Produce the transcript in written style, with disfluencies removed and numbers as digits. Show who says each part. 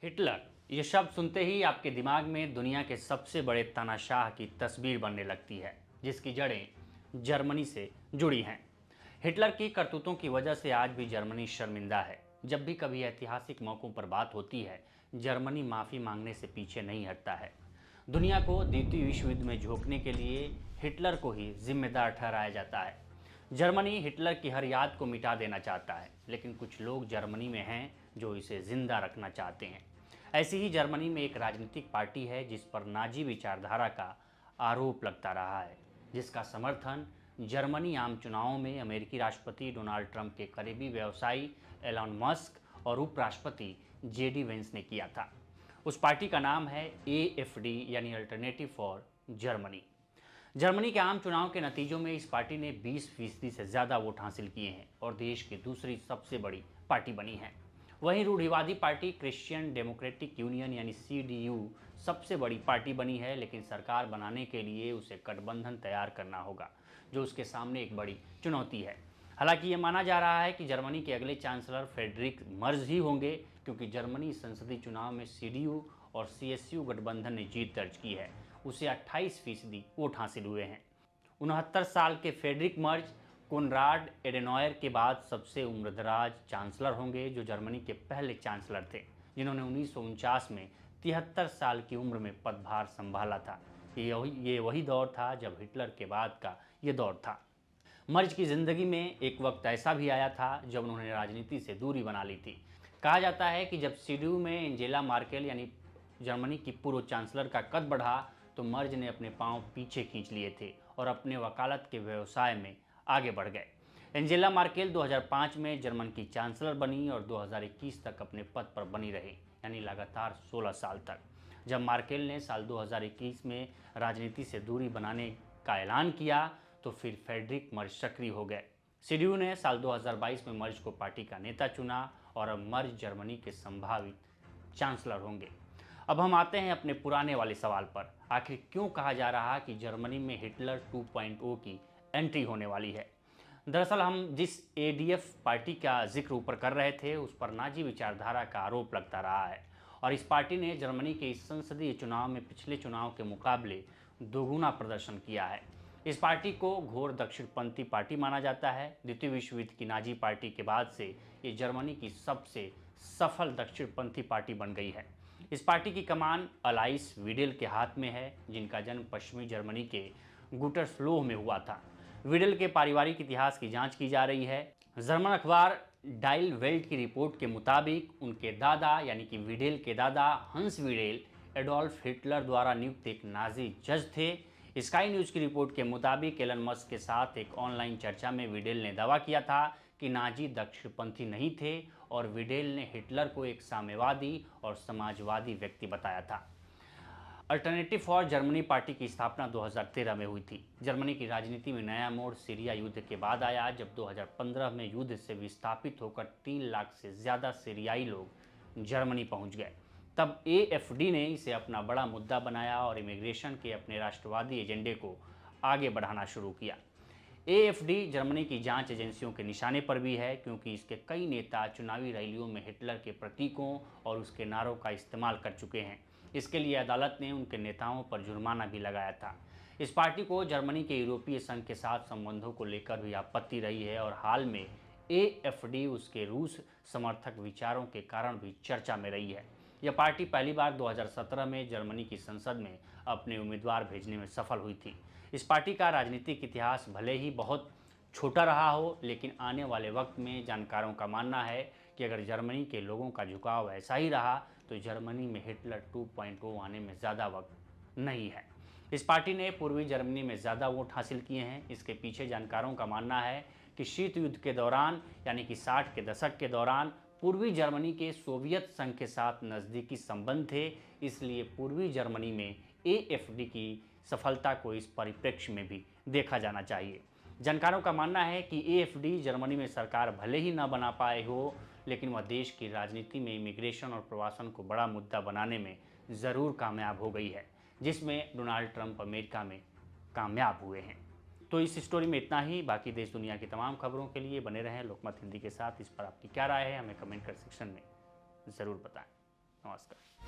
Speaker 1: Hitler ये शब्द सुनते ही आपके दिमाग में दुनिया के सबसे बड़े तानाशाह की तस्वीर बनने लगती है, जिसकी जड़ें जर्मनी से जुड़ी हैं। हिटलर की करतूतों की वजह से आज भी जर्मनी शर्मिंदा है। जब भी कभी ऐतिहासिक मौकों पर बात होती है, जर्मनी माफ़ी मांगने से पीछे नहीं हटता है। दुनिया को द्वितीय विश्व युद्ध में झोंकने के लिए हिटलर को ही जिम्मेदार ठहराया जाता है। जर्मनी हिटलर की हर याद को मिटा देना चाहता है, लेकिन कुछ लोग जर्मनी में हैं जो इसे जिंदा रखना चाहते हैं। ऐसी ही जर्मनी में एक राजनीतिक पार्टी है जिस पर नाजी विचारधारा का आरोप लगता रहा है, जिसका समर्थन जर्मनी आम चुनावों में अमेरिकी राष्ट्रपति डोनाल्ड ट्रंप के करीबी व्यवसायी एलन मस्क और उपराष्ट्रपति जेडी वेंस ने किया था। उस पार्टी का नाम है एएफडी यानी अल्टरनेटिव फॉर जर्मनी। जर्मनी के आम चुनाव के नतीजों में इस पार्टी ने 20% से ज़्यादा वोट हासिल किए हैं और देश की दूसरी सबसे बड़ी पार्टी बनी है। वहीं रूढ़िवादी पार्टी क्रिश्चियन डेमोक्रेटिक यूनियन यानी सीडीयू सबसे बड़ी पार्टी बनी है, लेकिन सरकार बनाने के लिए उसे गठबंधन तैयार करना होगा, जो उसके सामने एक बड़ी चुनौती है। हालांकि ये माना जा रहा है कि जर्मनी के अगले चांसलर फ्रेडरिक मर्ज ही होंगे, क्योंकि जर्मनी संसदीय चुनाव में सीडीयू और सीएसयू गठबंधन ने जीत दर्ज की है। उसे 28% वोट हासिल हुए हैं। 69 साल के फ्रेडरिक मर्ज कोनराड एडेनॉयर के बाद सबसे उम्रदराज चांसलर होंगे, जो जर्मनी के पहले चांसलर थे, जिन्होंने 1949 में 73 साल की उम्र में पदभार संभाला था। ये वही दौर था जब हिटलर के बाद का ये दौर था। मर्ज की जिंदगी में एक वक्त ऐसा भी आया था जब उन्होंने राजनीति से दूरी बना ली थी। कहा जाता है कि जब सीडीयू में एंजेला मार्केल यानी जर्मनी की पूर्व चांसलर का कद बढ़ा, तो मर्ज ने अपने पांव पीछे खींच लिए थे और अपने वकालत के व्यवसाय में आगे बढ़ गए। एंजेला मार्केल 2005 में जर्मन की चांसलर बनी और 2021 तक अपने पद पर बनी रही, यानी लगातार 16 साल तक। जब मार्केल ने साल 2021 में राजनीति से दूरी बनाने का ऐलान किया, तो फिर फ्रेडरिक मर्ज सक्रिय हो गए। सीडीयू ने साल 2022 में मर्ज को पार्टी का नेता चुना और अब मर्ज जर्मनी के संभावित चांसलर होंगे। अब हम आते हैं अपने पुराने वाले सवाल पर, आखिर क्यों कहा जा रहा कि जर्मनी में हिटलर 2.0 की एंट्री होने वाली है। दरअसल हम जिस एडीएफ पार्टी का जिक्र ऊपर कर रहे थे, उस पर नाजी विचारधारा का आरोप लगता रहा है और इस पार्टी ने जर्मनी के इस संसदीय चुनाव में पिछले चुनाव के मुकाबले दोगुना प्रदर्शन किया है। इस पार्टी को घोर दक्षिणपंथी पार्टी माना जाता है। द्वितीय विश्व युद्ध की नाजी पार्टी के बाद से ये जर्मनी की सबसे सफल दक्षिणपंथी पार्टी बन गई है। इस पार्टी की कमान अलाइस वीडेल के हाथ में है, जिनका जन्म पश्चिमी जर्मनी के गुटरस्लोह में हुआ था। वीडेल के पारिवारिक इतिहास की जांच की जा रही है। जर्मन अखबार डाइल वेल्ट की रिपोर्ट के मुताबिक उनके दादा यानी कि वीडेल के दादा हंस वीडेल एडोल्फ हिटलर द्वारा नियुक्त एक नाजी जज थे। स्काई न्यूज की रिपोर्ट के मुताबिक एलन मस्क के साथ एक ऑनलाइन चर्चा में वीडेल ने दावा किया था कि नाजी दक्षिणपंथी नहीं थे और वीडेल ने हिटलर को एक साम्यवादी और समाजवादी व्यक्ति बताया था। अल्टरनेटिव फॉर जर्मनी पार्टी की स्थापना 2013 में हुई थी। जर्मनी की राजनीति में नया मोड़ सीरिया युद्ध के बाद आया, जब 2015 में युद्ध से विस्थापित होकर 3 लाख से ज़्यादा सीरियाई लोग जर्मनी पहुंच गए। तब एएफडी ने इसे अपना बड़ा मुद्दा बनाया और इमिग्रेशन के अपने राष्ट्रवादी एजेंडे को आगे बढ़ाना शुरू किया। एएफडी जर्मनी की जांच एजेंसियों के निशाने पर भी है, क्योंकि इसके कई नेता चुनावी रैलियों में हिटलर के प्रतीकों और उसके नारों का इस्तेमाल कर चुके हैं। इसके लिए अदालत ने उनके नेताओं पर जुर्माना भी लगाया था। इस पार्टी को जर्मनी के यूरोपीय संघ के साथ संबंधों को लेकर भी आपत्ति रही है और हाल में एएफडी उसके रूस समर्थक विचारों के कारण भी चर्चा में रही है। यह पार्टी पहली बार 2017 में जर्मनी की संसद में अपने उम्मीदवार भेजने में सफल हुई थी। इस पार्टी का राजनीतिक इतिहास भले ही बहुत छोटा रहा हो, लेकिन आने वाले वक्त में जानकारों का मानना है कि अगर जर्मनी के लोगों का झुकाव ऐसा ही रहा, तो जर्मनी में हिटलर 2.0 आने में ज़्यादा वक्त नहीं है। इस पार्टी ने पूर्वी जर्मनी में ज़्यादा वोट हासिल किए हैं। इसके पीछे जानकारों का मानना है कि शीत युद्ध के दौरान यानी कि 60 के दशक के दौरान पूर्वी जर्मनी के सोवियत संघ के साथ नज़दीकी संबंध थे, इसलिए पूर्वी जर्मनी में एएफडी की सफलता को इस परिप्रेक्ष्य में भी देखा जाना चाहिए। जानकारों का मानना है कि एएफडी जर्मनी में सरकार भले ही न बना पाए हो, लेकिन वह देश की राजनीति में इमिग्रेशन और प्रवासन को बड़ा मुद्दा बनाने में ज़रूर कामयाब हो गई है, जिसमें डोनाल्ड ट्रंप अमेरिका में कामयाब हुए हैं। तो इस स्टोरी में इतना ही। बाकी देश दुनिया की तमाम खबरों के लिए बने रहें लोकमत हिंदी के साथ। इस पर आपकी क्या राय है, हमें कमेंट कर सेक्शन में ज़रूर बताएं। नमस्कार।